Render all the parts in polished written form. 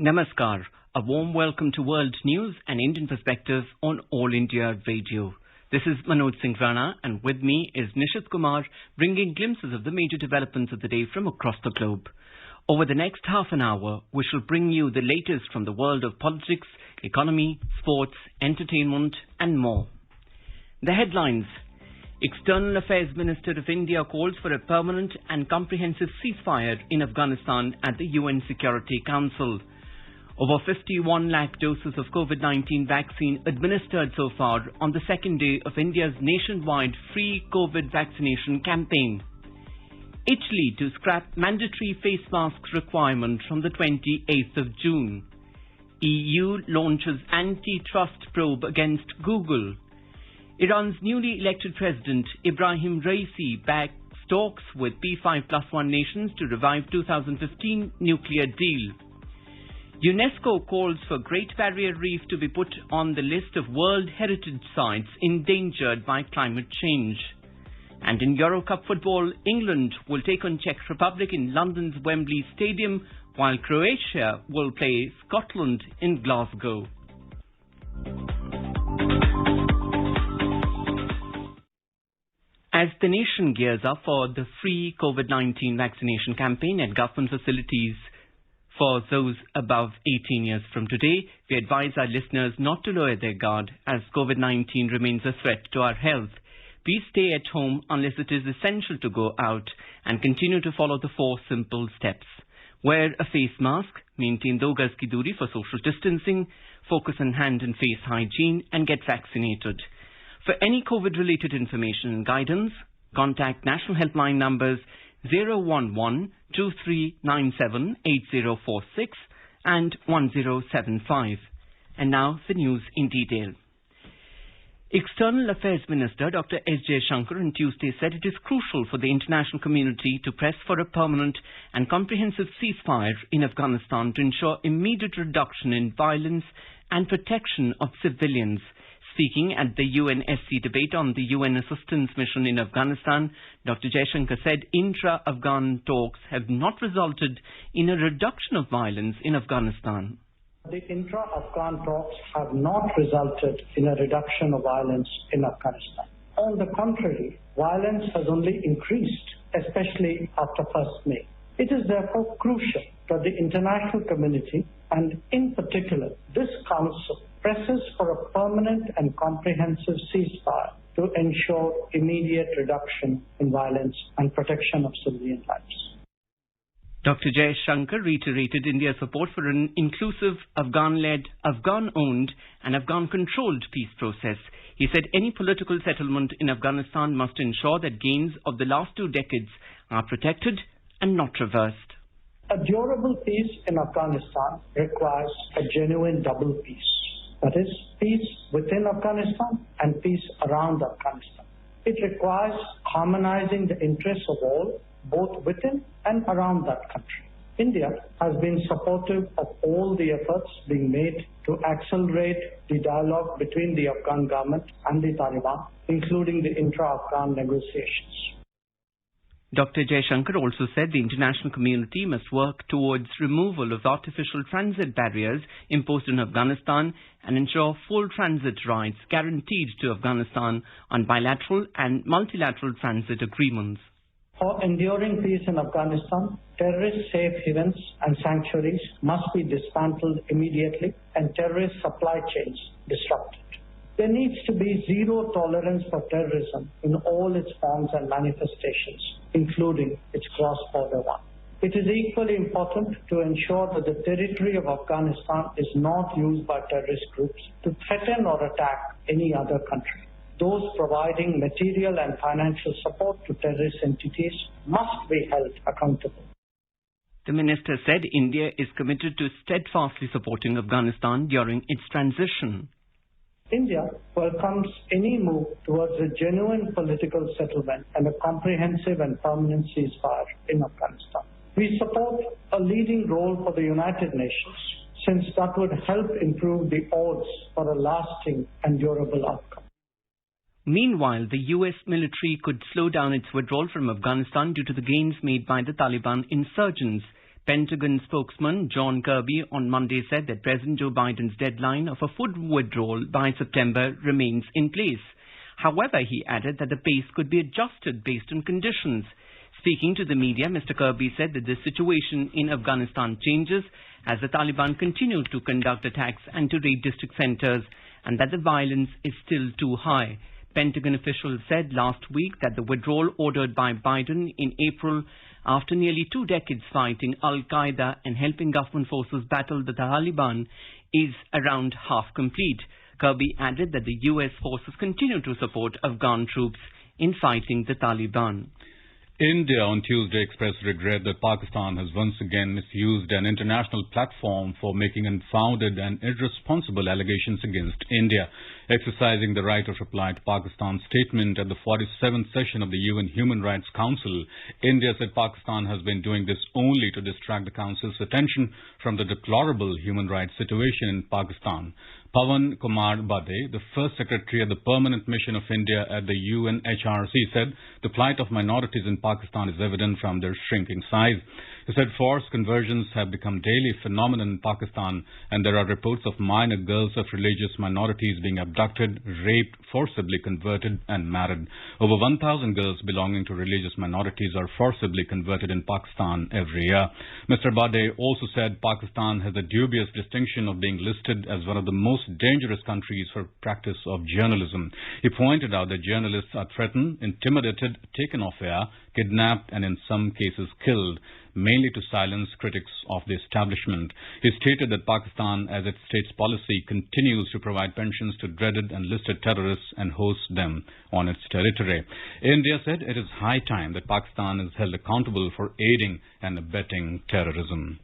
Namaskar. A warm welcome to World News and Indian Perspective on All India Radio. This is Manoj Singh Rana, and with me is Nishit Kumar, bringing glimpses of the major developments of the day from across the globe. Over the next half an hour, we shall bring you the latest from the world of politics, economy, sports, entertainment and more. The headlines. External Affairs Minister of India calls for a permanent and comprehensive ceasefire in Afghanistan at the UN Security Council. Over 51 lakh doses of COVID-19 vaccine administered so far on the second day of India's nationwide free COVID vaccination campaign. Italy to scrap mandatory face masks requirement from the 28th of June. EU launches antitrust probe against Google. Iran's newly elected president Ibrahim Raisi backs talks with P5+1 nations to revive 2015 nuclear deal. UNESCO calls for Great Barrier Reef to be put on the list of World Heritage Sites endangered by climate change. And in Euro Cup football, England will take on Czech Republic in London's Wembley Stadium, while Croatia will play Scotland in Glasgow. As the nation gears up for the free COVID-19 vaccination campaign at government facilities for those above 18 years from today, we advise our listeners not to lower their guard as COVID-19 remains a threat to our health. Please stay at home unless it is essential to go out and continue to follow the 4 simple steps. Wear a face mask, maintain 2 gaz ki duri for social distancing, focus on hand and face hygiene and get vaccinated. For any COVID-related information and guidance, contact national helpline numbers 011-2397-8046 and 1075. And now the news in detail. External Affairs Minister Dr. S. Jaishankar on Tuesday said it is crucial for the international community to press for a permanent and comprehensive ceasefire in Afghanistan to ensure immediate reduction in violence and protection of civilians. Speaking at the UNSC debate on the UN assistance mission in Afghanistan, Dr. Jaishankar said intra-Afghan talks have not resulted in a reduction of violence in Afghanistan. The intra-Afghan talks have not resulted in a reduction of violence in Afghanistan. On the contrary, violence has only increased, especially after 1st May. It is therefore crucial that the international community, and in particular this Council, presses for a permanent and comprehensive ceasefire to ensure immediate reduction in violence and protection of civilian lives. Dr. Jaishankar reiterated India's support for an inclusive, Afghan-led, Afghan-owned and Afghan-controlled peace process. He said any political settlement in Afghanistan must ensure that gains of the last 2 decades are protected and not reversed. A durable peace in Afghanistan requires a genuine double peace. That is, peace within Afghanistan and peace around Afghanistan. It requires harmonizing the interests of all, both within and around that country. India has been supportive of all the efforts being made to accelerate the dialogue between the Afghan government and the Taliban, including the intra-Afghan negotiations. Dr. Jaishankar also said the international community must work towards removal of artificial transit barriers imposed in Afghanistan and ensure full transit rights guaranteed to Afghanistan on bilateral and multilateral transit agreements. For enduring peace in Afghanistan, terrorist safe havens and sanctuaries must be dismantled immediately and terrorist supply chains disrupted. There needs to be zero tolerance for terrorism in all its forms and manifestations, including its cross-border one. It is equally important to ensure that the territory of Afghanistan is not used by terrorist groups to threaten or attack any other country. Those providing material and financial support to terrorist entities must be held accountable. The minister said India is committed to steadfastly supporting Afghanistan during its transition. India welcomes any move towards a genuine political settlement and a comprehensive and permanent ceasefire in Afghanistan. We support a leading role for the United Nations, since that would help improve the odds for a lasting and durable outcome. Meanwhile, the US military could slow down its withdrawal from Afghanistan due to the gains made by the Taliban insurgents. Pentagon spokesman John Kirby on Monday said that President Joe Biden's deadline of a full withdrawal by September remains in place. However, he added that the pace could be adjusted based on conditions. Speaking to the media, Mr. Kirby said that the situation in Afghanistan changes as the Taliban continue to conduct attacks and to raid district centers, and that the violence is still too high. Pentagon officials said last week that the withdrawal ordered by Biden in April after nearly 2 decades fighting Al-Qaeda and helping government forces battle the Taliban is around half complete. Kirby added that the U.S. forces continue to support Afghan troops in fighting the Taliban. India on Tuesday expressed regret that Pakistan has once again misused an international platform for making unfounded and irresponsible allegations against India. Exercising the right of reply to Pakistan's statement at the 47th session of the UN Human Rights Council, India said Pakistan has been doing this only to distract the Council's attention from the deplorable human rights situation in Pakistan. Pawan Kumar Bade, the first secretary at the Permanent Mission of India at the UNHRC, said the plight of minorities in Pakistan is evident from their shrinking size. He said forced conversions have become daily phenomenon in Pakistan, and there are reports of minor girls of religious minorities being abducted, raped, forcibly converted and married. Over 1,000 girls belonging to religious minorities are forcibly converted in Pakistan every year. Mr. Bade also said Pakistan has the dubious distinction of being listed as one of the most dangerous countries for practice of journalism. He pointed out that journalists are threatened, intimidated, taken off air, kidnapped and in some cases killed, mainly to silence critics of the establishment. He stated that Pakistan, as its state's policy, continues to provide pensions to dreaded and listed terrorists and hosts them on its territory. India said it is high time that Pakistan is held accountable for aiding and abetting terrorism.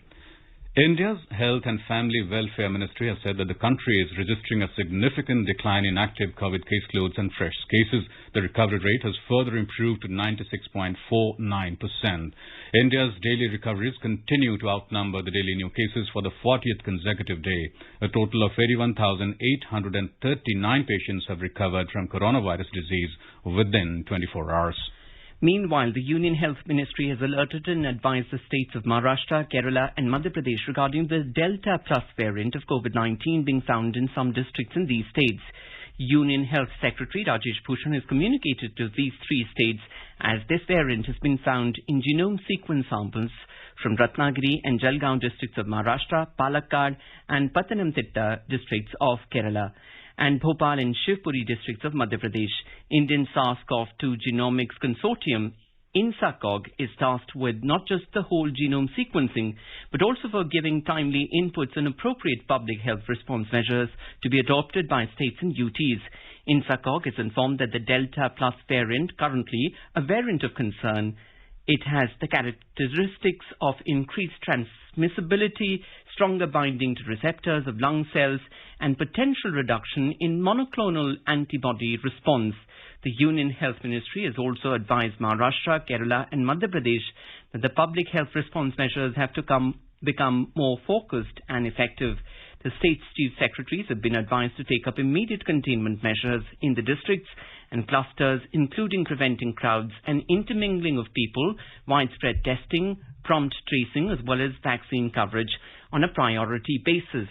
India's Health and Family Welfare Ministry has said that the country is registering a significant decline in active COVID caseloads and fresh cases. The recovery rate has further improved to 96.49%. India's daily recoveries continue to outnumber the daily new cases for the 40th consecutive day. A total of 81,839 patients have recovered from coronavirus disease within 24 hours. Meanwhile, the Union Health Ministry has alerted and advised the states of Maharashtra, Kerala and Madhya Pradesh regarding the Delta Plus variant of COVID-19 being found in some districts in these states. Union Health Secretary Rajesh Bhushan has communicated to these 3 states as this variant has been found in genome sequence samples from Ratnagiri and Jalgaon districts of Maharashtra, Palakkad and Pathanamthitta districts of Kerala, and Bhopal and Shivpuri districts of Madhya Pradesh. Indian SARS-CoV-2 Genomics Consortium, INSACOG, is tasked with not just the whole genome sequencing, but also for giving timely inputs and appropriate public health response measures to be adopted by states and UTs. INSACOG is informed that the Delta Plus variant, currently a variant of concern, it has the characteristics of increased transmissibility, stronger binding to receptors of lung cells, and potential reduction in monoclonal antibody response. The Union Health Ministry has also advised Maharashtra, Kerala and Madhya Pradesh that the public health response measures have to become more focused and effective. The state's chief secretaries have been advised to take up immediate containment measures in the districts and clusters, including preventing crowds and intermingling of people, widespread testing, prompt tracing, as well as vaccine coverage on a priority basis.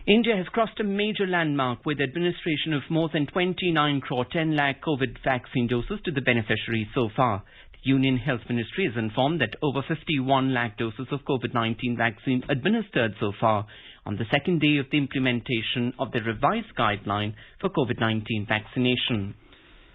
India has crossed a major landmark with administration of more than 29 crore 10 lakh COVID vaccine doses to the beneficiaries so far. The Union Health Ministry has informed that over 51 lakh doses of COVID-19 vaccine administered so far on the second day of the implementation of the revised guideline for COVID-19 vaccination.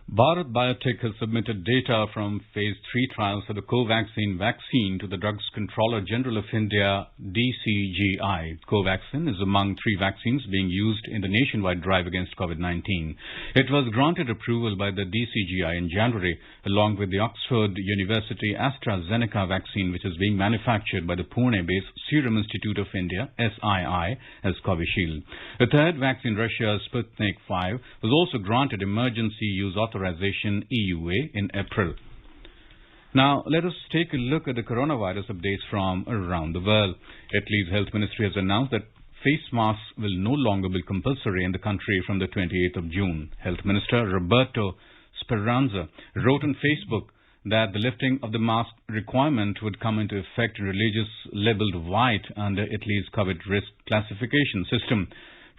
Bharat Biotech has submitted data from Phase 3 trials for the Covaxin vaccine to the Drugs Controller General of India, DCGI. Covaxin is among 3 vaccines being used in the nationwide drive against COVID-19. It was granted approval by the DCGI in January, along with the Oxford University AstraZeneca vaccine, which is being manufactured by the Pune-based Serum Institute of India, SII, as Covishield. A third vaccine, Russia's Sputnik V, was also granted emergency use authorization EUA in April. Now, let us take a look at the coronavirus updates from around the world. Italy's health ministry has announced that face masks will no longer be compulsory in the country from the 28th of June. Health Minister Roberto Speranza wrote on Facebook that the lifting of the mask requirement would come into effect in religious labelled white under Italy's COVID risk classification system.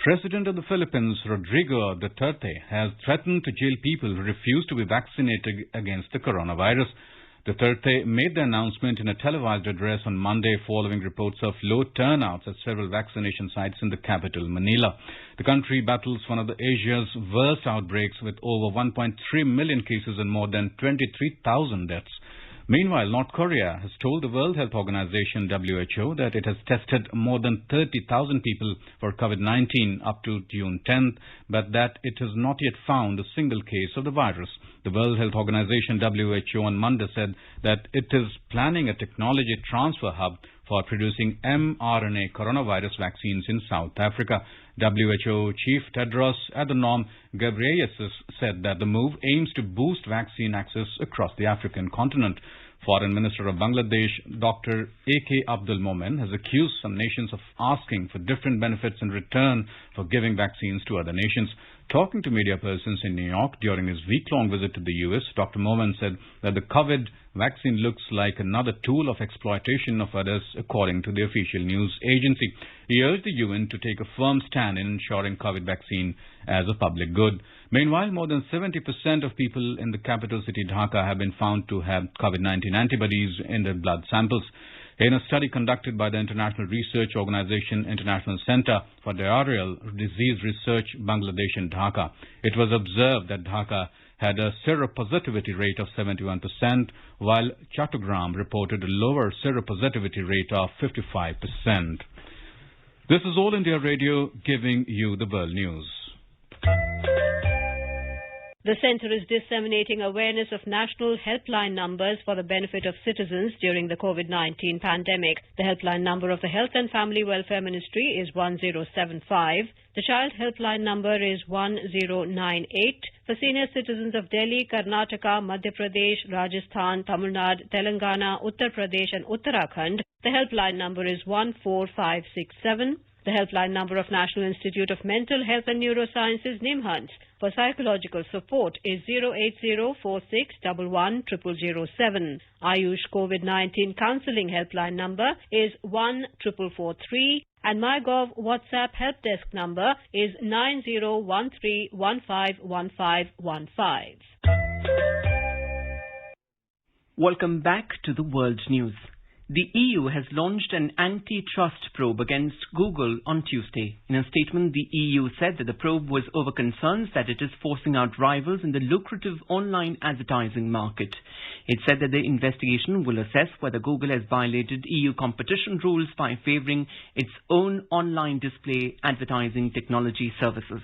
President of the Philippines, Rodrigo Duterte, has threatened to jail people who refuse to be vaccinated against the coronavirus. Duterte made the announcement in a televised address on Monday following reports of low turnouts at several vaccination sites in the capital, Manila. The country battles one of Asia's worst outbreaks with over 1.3 million cases and more than 23,000 deaths. Meanwhile, North Korea has told the World Health Organization (WHO) that it has tested more than 30,000 people for COVID-19 up to June 10th, but that it has not yet found a single case of the virus. The World Health Organization (WHO) on Monday said that it is planning a technology transfer hub for producing mRNA coronavirus vaccines in South Africa. WHO Chief Tedros Adhanom Ghebreyesus said that the move aims to boost vaccine access across the African continent. Foreign Minister of Bangladesh, Dr. A.K. Abdul Momen, has accused some nations of asking for different benefits in return for giving vaccines to other nations. Talking to media persons in New York during his week-long visit to the U.S., Dr. Momen said that the COVID vaccine looks like another tool of exploitation of others, according to the official news agency. He urged the UN to take a firm stand in ensuring COVID vaccine as a public good. Meanwhile, more than 70% of people in the capital city Dhaka have been found to have COVID-19 antibodies in their blood samples. In a study conducted by the international research organization International Center for Diarrheal Disease Research, Bangladesh and Dhaka, it was observed that Dhaka had a seropositivity rate of 71%, while Chattogram reported a lower seropositivity rate of 55%. This is All India Radio giving you the world news. The centre is disseminating awareness of national helpline numbers for the benefit of citizens during the COVID-19 pandemic. The helpline number of the Health and Family Welfare Ministry is 1075. The child helpline number is 1098. For senior citizens of Delhi, Karnataka, Madhya Pradesh, Rajasthan, Tamil Nadu, Telangana, Uttar Pradesh and Uttarakhand, the helpline number is 14567. The helpline number of National Institute of Mental Health and Neurosciences, NIMHANS, for psychological support is 08046110007. Ayush COVID-19 counselling helpline number is 14443 and MyGov WhatsApp help desk number is 9013151515. Welcome back to the World News. The EU has launched an antitrust probe against Google on Tuesday. In a statement, the EU said that the probe was over concerns that it is forcing out rivals in the lucrative online advertising market. It said that the investigation will assess whether Google has violated EU competition rules by favouring its own online display advertising technology services.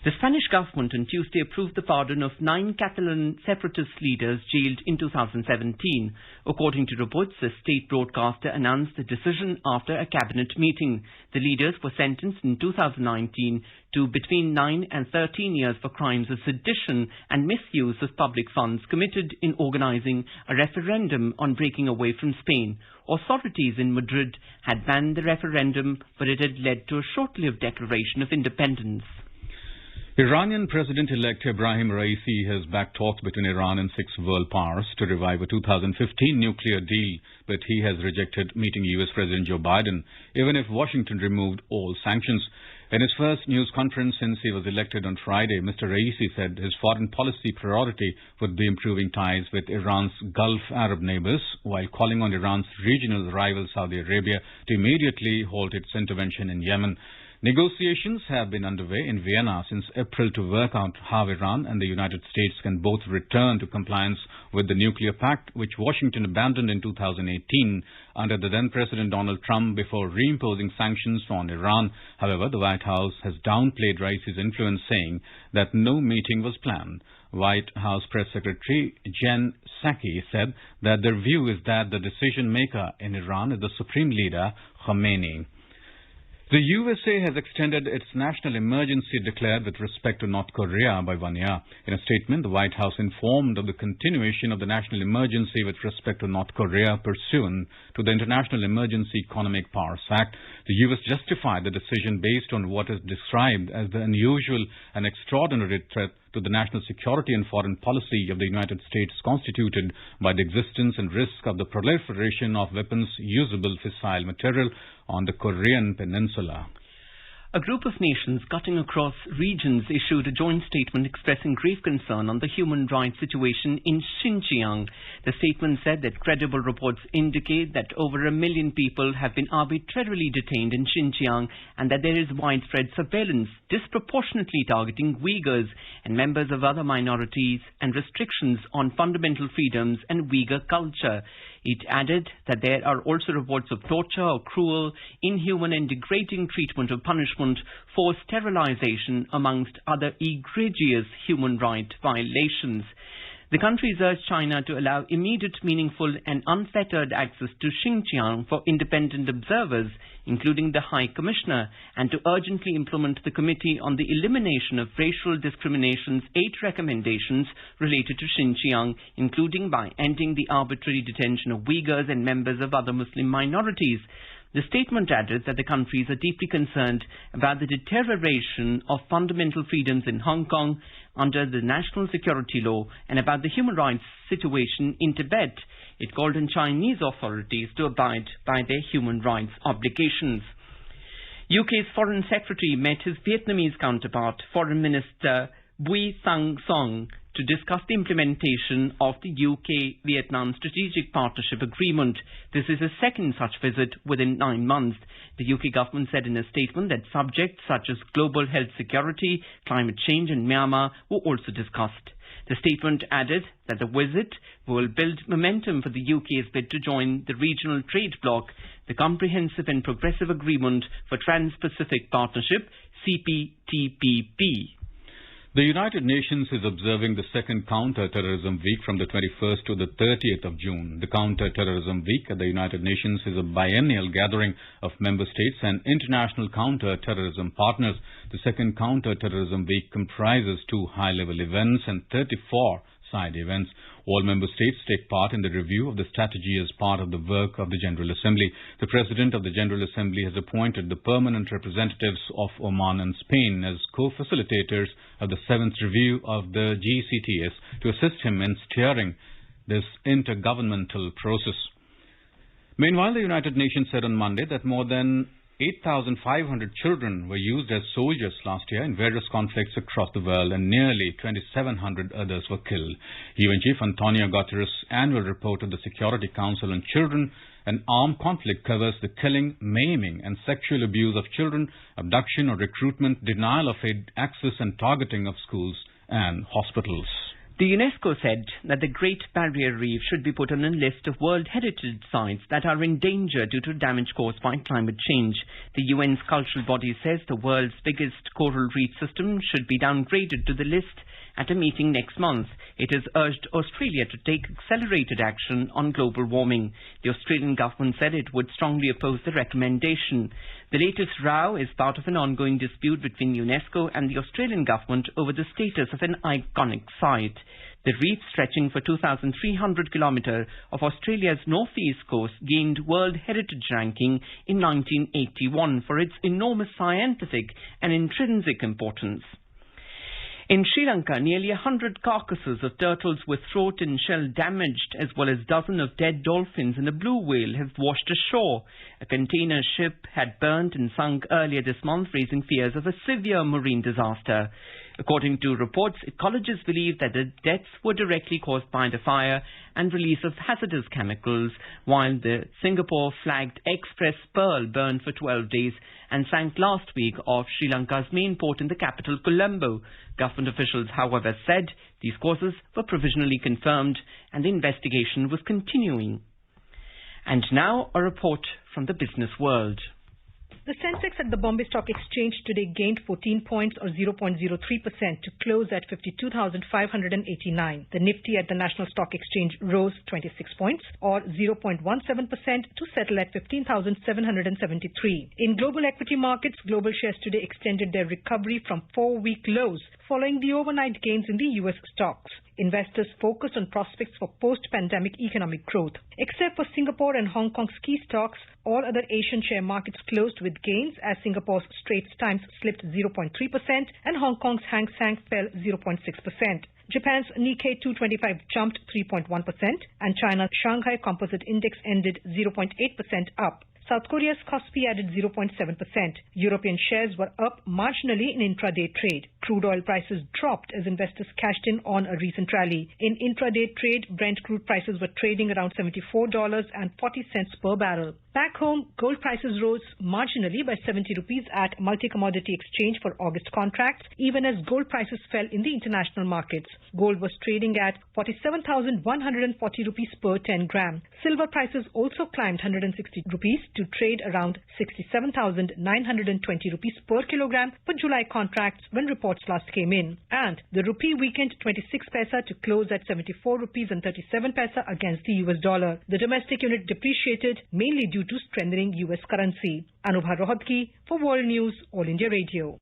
The Spanish government on Tuesday approved the pardon of 9 Catalan separatist leaders jailed in 2017. According to reports, the state broadcaster announced the decision after a cabinet meeting. The leaders were sentenced in 2019 to between 9 and 13 years for crimes of sedition and misuse of public funds committed in organising a referendum on breaking away from Spain. Authorities in Madrid had banned the referendum, but it had led to a short-lived declaration of independence. Iranian President-elect Ebrahim Raisi has backed talks between Iran and 6 world powers to revive a 2015 nuclear deal, but he has rejected meeting US President Joe Biden, even if Washington removed all sanctions. In his first news conference since he was elected on Friday, Mr. Raisi said his foreign policy priority would be improving ties with Iran's Gulf Arab neighbors, while calling on Iran's regional rival Saudi Arabia to immediately halt its intervention in Yemen. Negotiations have been underway in Vienna since April to work out how Iran and the United States can both return to compliance with the nuclear pact, which Washington abandoned in 2018 under the then-President Donald Trump before reimposing sanctions on Iran. However, the White House has downplayed Raisi's influence, saying that no meeting was planned. White House Press Secretary Jen Psaki said that their view is that the decision-maker in Iran is the Supreme Leader, Khomeini. The USA has extended its national emergency declared with respect to North Korea by 1 year. In a statement, the White House informed of the continuation of the national emergency with respect to North Korea pursuant to the International Emergency Economic Powers Act. The U.S. justified the decision based on what is described as the unusual and extraordinary threat to the national security and foreign policy of the United States constituted by the existence and risk of the proliferation of weapons-usable fissile material on the Korean peninsula. A group of nations cutting across regions issued a joint statement expressing grave concern on the human rights situation in Xinjiang. The statement said that credible reports indicate that over 1 million people have been arbitrarily detained in Xinjiang and that there is widespread surveillance disproportionately targeting Uyghurs and members of other minorities and restrictions on fundamental freedoms and Uyghur culture. It added that there are also reports of torture or cruel, inhuman and degrading treatment or punishment, forced sterilization, amongst other egregious human rights violations. The countries urged China to allow immediate, meaningful and unfettered access to Xinjiang for independent observers, including the High Commissioner, and to urgently implement the Committee on the Elimination of Racial Discrimination's 8 recommendations related to Xinjiang, including by ending the arbitrary detention of Uyghurs and members of other Muslim minorities. The statement added that the countries are deeply concerned about the deterioration of fundamental freedoms in Hong Kong under the national security law and about the human rights situation in Tibet. It called on Chinese authorities to abide by their human rights obligations. UK's Foreign Secretary met his Vietnamese counterpart, Foreign Minister Bui Thanh Son, to discuss the implementation of the UK-Vietnam Strategic Partnership Agreement. This is a second such visit within 9 months. The UK government said in a statement that subjects such as global health security, climate change and Myanmar were also discussed. The statement added that the visit will build momentum for the UK's bid to join the regional trade bloc, the Comprehensive and Progressive Agreement for Trans-Pacific Partnership, CPTPP. The United Nations is observing the second Counter-Terrorism Week from the 21st to the 30th of June. The Counter-Terrorism Week at the United Nations is a biennial gathering of member states and international counter-terrorism partners. The second Counter-Terrorism Week comprises 2 high-level events and 34 side events. All member states take part in the review of the strategy as part of the work of the General Assembly. The President of the General Assembly has appointed the permanent representatives of Oman and Spain as co-facilitators of the 7th review of the GCTS to assist him in steering this intergovernmental process. Meanwhile, the United Nations said on Monday that more than 8,500 children were used as soldiers last year in various conflicts across the world and nearly 2,700 others were killed. UN Chief Antonio Guterres' annual report of the Security Council on Children and Armed Conflict covers the killing, maiming and sexual abuse of children, abduction or recruitment, denial of aid access and targeting of schools and hospitals. The UNESCO said that the Great Barrier Reef should be put on a list of World Heritage Sites that are in danger due to damage caused by climate change. The UN's cultural body says the world's biggest coral reef system should be downgraded to the list at a meeting next month. It has urged Australia to take accelerated action on global warming. The Australian government said it would strongly oppose the recommendation. The latest row is part of an ongoing dispute between UNESCO and the Australian government over the status of an iconic site. The reef, stretching for 2,300 kilometres of Australia's northeast coast, gained World Heritage ranking in 1981 for its enormous scientific and intrinsic importance. In Sri Lanka, nearly 100 carcasses of turtles with throat and shell damaged, as well as dozens of dead dolphins and a blue whale, have washed ashore. A container ship had burnt and sunk earlier this month, raising fears of a severe marine disaster. According to reports, ecologists believe that the deaths were directly caused by the fire and release of hazardous chemicals, while the Singapore-flagged Express Pearl burned for 12 days and sank last week off Sri Lanka's main port in the capital, Colombo. Government officials, however, said these causes were provisionally confirmed and the investigation was continuing. And now a report from the business world. The Sensex at the Bombay Stock Exchange today gained 14 points or 0.03% to close at 52,589. The Nifty at the National Stock Exchange rose 26 points or 0.17% to settle at 15,773. In global equity markets, global shares today extended their recovery from 4-week lows following the overnight gains in the US stocks. investors focused on prospects for post-pandemic economic growth. Except for Singapore and Hong Kong's key stocks, all other Asian share markets closed with gains as Singapore's Straits Times slipped 0.3% and Hong Kong's Hang Seng fell 0.6%. Japan's Nikkei 225 jumped 3.1% and China's Shanghai Composite Index ended 0.8% up. South Korea's Kospi added 0.7%. European shares were up marginally in intraday trade. Crude oil prices dropped as investors cashed in on a recent rally. In intraday trade, Brent crude prices were trading around $74.40 per barrel. Back home, gold prices rose marginally by 70 rupees at multi-commodity exchange for August contracts, even as gold prices fell in the international markets. Gold was trading at 47,140 rupees per 10 gram. Silver prices also climbed 160 rupees to trade around 67,920 rupees per kilogram for July contracts when reports last came in. And the rupee weakened 26 paisa to close at 74 rupees and 37 paisa against the US dollar. The domestic unit depreciated mainly due to strengthening US currency. Anubha Rohatgi for World News, All India Radio.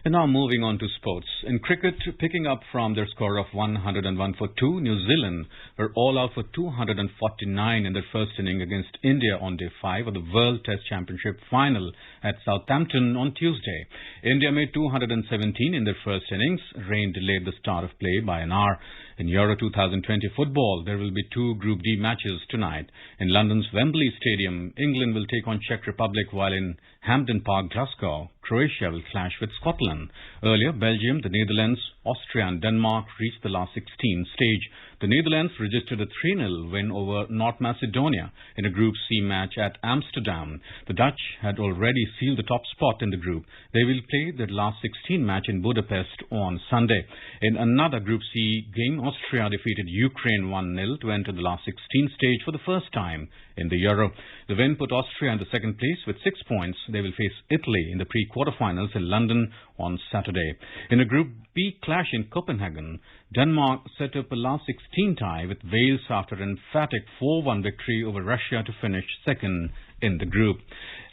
And now moving on to sports. In cricket, picking up from their score of 101 for 2, New Zealand were all out for 249 in their first inning against India on day 5 of the World Test Championship final at Southampton on Tuesday. India made 217 in their first innings. Rain delayed the start of play by an hour. In Euro 2020 football, there will be 2 Group D matches tonight. In London's Wembley Stadium, England will take on Czech Republic, while in Hampden Park, Glasgow, Croatia will clash with Scotland. Earlier, Belgium, the Netherlands, Austria and Denmark reached the last 16 stage. The Netherlands registered a 3-0 win over North Macedonia in a Group C match at Amsterdam. The Dutch had already sealed the top spot in the group. They will play their last 16 match in Budapest on Sunday. In another Group C game, Austria defeated Ukraine 1-0 to enter the last 16 stage for the first time in the Euro. The win put Austria in the second place with 6 points. They will face Italy in the pre-quarterfinals in London on Saturday. In a Group B clash in Copenhagen, Denmark set up a last 16 tie with Wales after an emphatic 4-1 victory over Russia to finish second in the group.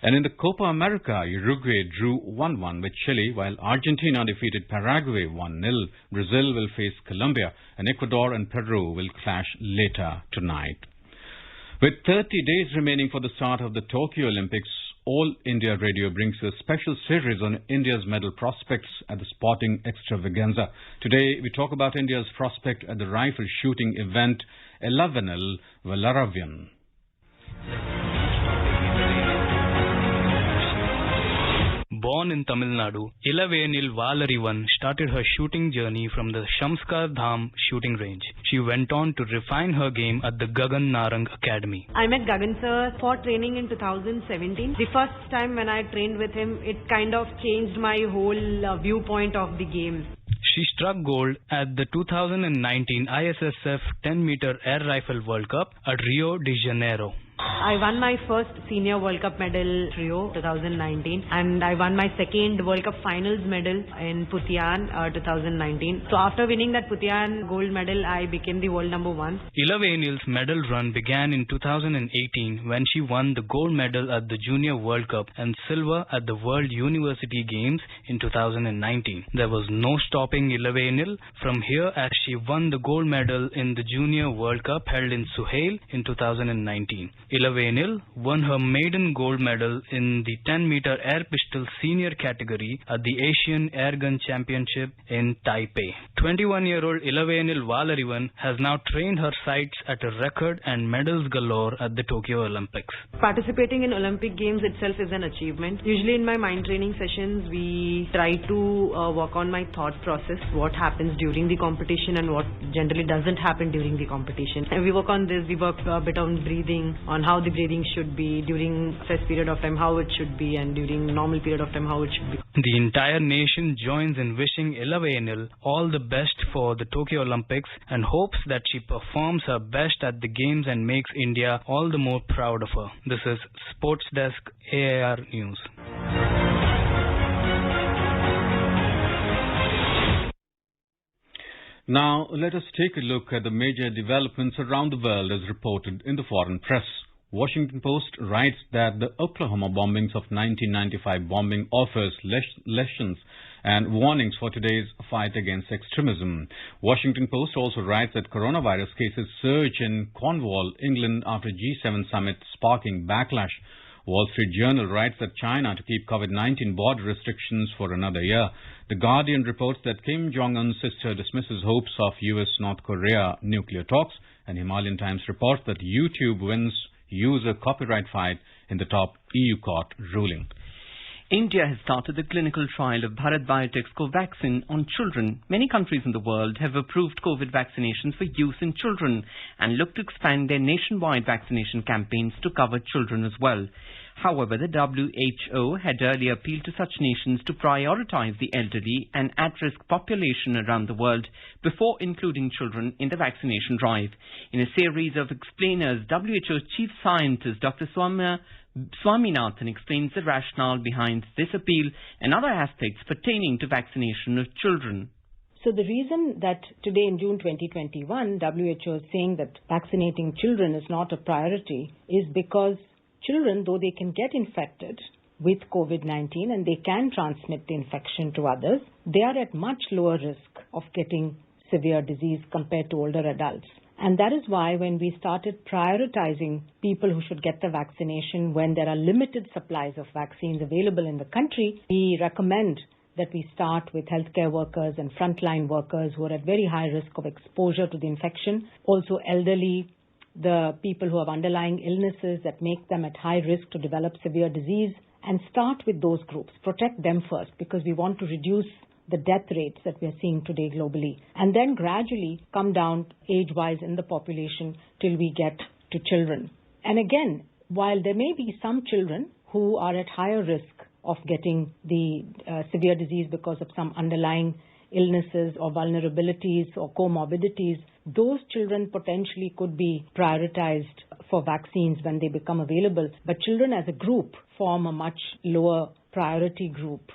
And in the Copa America, Uruguay drew 1-1 with Chile, while Argentina defeated Paraguay 1-0. Brazil will face Colombia, and Ecuador and Peru will clash later tonight. With 30 days remaining for the start of the Tokyo Olympics, All India Radio brings a special series on India's medal prospects at the sporting extravaganza. Today, we talk about India's prospect at the rifle shooting event, Ilavenil Valaravan. Born in Tamil Nadu, Ilavenil Valaravan started her shooting journey from the Shamskar Dham shooting range. She went on to refine her game at the Gagan Narang Academy. I met Gagan sir for training in 2017. The first time when I trained with him, it kind of changed my whole viewpoint of the game. She struck gold at the 2019 ISSF 10-meter air rifle World Cup at Rio de Janeiro. I won my first senior World Cup medal Rio 2019 and I won my second World Cup finals medal in Putian 2019. So after winning that Putian gold medal, I became the world number 1. Ilavenil's medal run began in 2018 when she won the gold medal at the Junior World Cup and silver at the World University Games in 2019. There was no stopping Ilavenil from here as she won the gold medal in the Junior World Cup held in Suhail in 2019. Ilavenil won her maiden gold medal in the 10-meter air pistol senior category at the Asian Airgun Championship in Taipei. 21-year-old Ilavenil Valaravan has now trained her sights at a record and medals galore at the Tokyo Olympics. Participating in Olympic Games itself is an achievement. Usually in my mind training sessions, we try to work on my thought process, what happens during the competition and what generally doesn't happen during the competition. And we work on this, we work a bit on breathing, on how the breathing should be during stress period of time, how it should be, and during normal period of time, how it should be. The entire nation joins in wishing Ilavenil all the best for the Tokyo Olympics and hopes that she performs her best at the games and makes India all the more proud of her. This is Sports Desk, AIR News. Now, let us take a look at the major developments around the world as reported in the foreign press. Washington Post writes that the Oklahoma bombings of 1995 bombing offers lessons and warnings for today's fight against extremism. Washington Post also writes that coronavirus cases surge in Cornwall, England after G7 summit sparking backlash. Wall Street Journal writes that China to keep COVID-19 border restrictions for another year. The Guardian reports that Kim Jong-un's sister dismisses hopes of US-North Korea nuclear talks, and Himalayan Times reports that YouTube wins user copyright fight in the top EU court ruling. India has started the clinical trial of Bharat Biotech's Covaxin on children. Many countries in the world have approved COVID vaccinations for use in children and look to expand their nationwide vaccination campaigns to cover children as well. However, the WHO had earlier appealed to such nations to prioritize the elderly and at-risk population around the world before including children in the vaccination drive. In a series of explainers, WHO Chief Scientist Dr. Swaminathan explains the rationale behind this appeal and other aspects pertaining to vaccination of children. So the reason that today in June 2021, WHO is saying that vaccinating children is not a priority is because children, though they can get infected with COVID-19 and they can transmit the infection to others, they are at much lower risk of getting severe disease compared to older adults. And that is why when we started prioritizing people who should get the vaccination when there are limited supplies of vaccines available in the country, we recommend that we start with healthcare workers and frontline workers who are at very high risk of exposure to the infection, also elderly, the people who have underlying illnesses that make them at high risk to develop severe disease, and start with those groups. Protect them first because we want to reduce the death rates that we are seeing today globally, and then gradually come down age-wise in the population till we get to children. And again, while there may be some children who are at higher risk of getting the severe disease because of some underlying illnesses or vulnerabilities or comorbidities, those children potentially could be prioritized for vaccines when they become available. But children as a group form a much lower priority group.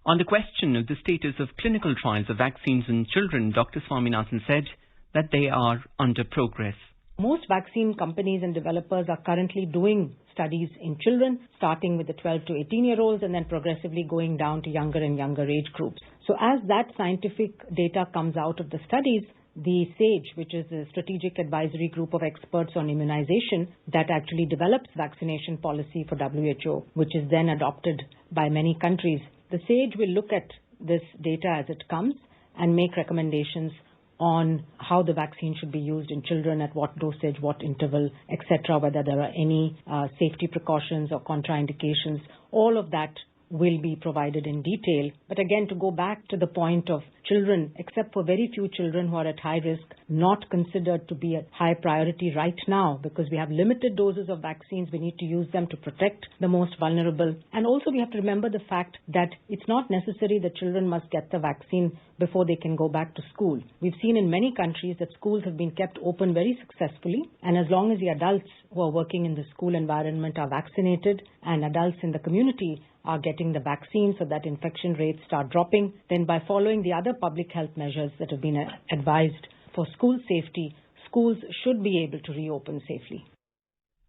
On the question of the status of clinical trials of vaccines in children, Dr. Swaminathan said that they are under progress. Most vaccine companies and developers are currently doing studies in children, starting with the 12 to 18-year-olds and then progressively going down to younger and younger age groups. So as that scientific data comes out of the studies, the SAGE, which is a strategic advisory group of experts on immunization that actually develops vaccination policy for WHO, which is then adopted by many countries, the SAGE will look at this data as it comes and make recommendations on how the vaccine should be used in children, at what dosage, what interval, etc., whether there are any safety precautions or contraindications. All of that will be provided in detail. But again, to go back to the point of children, except for very few children who are at high risk, not considered to be a high priority right now because we have limited doses of vaccines. We need to use them to protect the most vulnerable. And also we have to remember the fact that it's not necessary that children must get the vaccine before they can go back to school. We've seen in many countries that schools have been kept open very successfully, and as long as the adults who are working in the school environment are vaccinated and adults in the community are getting the vaccine so that infection rates start dropping, then by following the other public health measures that have been advised for school safety, schools should be able to reopen safely.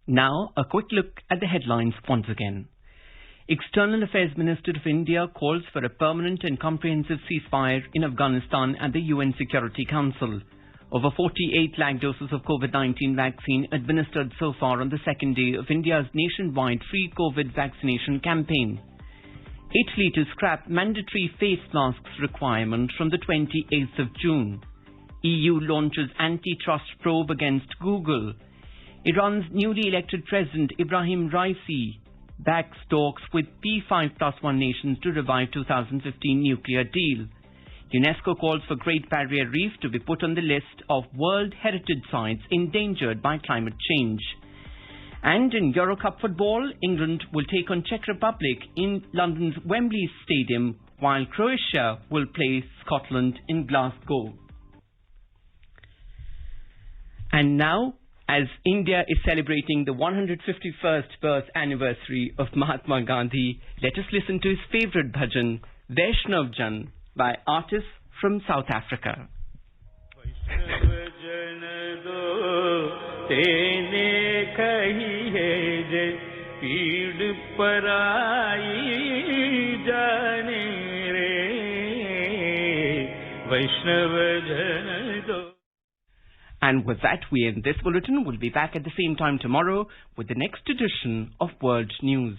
Now, a quick look at the headlines once again. External Affairs Minister of India calls for a permanent and comprehensive ceasefire in Afghanistan at the UN Security Council. Over 48 lakh doses of COVID-19 vaccine administered so far on the second day of India's nationwide free COVID vaccination campaign. Italy to scrap mandatory face masks requirement from the 28th of June. EU launches antitrust probe against Google. Iran's newly elected President Ibrahim Raisi backs talks with P5+1 nations to revive 2015 nuclear deal. UNESCO calls for Great Barrier Reef to be put on the list of World Heritage Sites endangered by climate change. And in Euro Cup football, England will take on Czech Republic in London's Wembley Stadium, while Croatia will play Scotland in Glasgow. And now, as India is celebrating the 151st birth anniversary of Mahatma Gandhi, let us listen to his favourite bhajan, Vaishnav Jan, by artists from South Africa. Tene kahi पराई जाने रे वैष्णव जन तो. And with that, we end this bulletin. We'll be back at the same time tomorrow with the next edition of World News.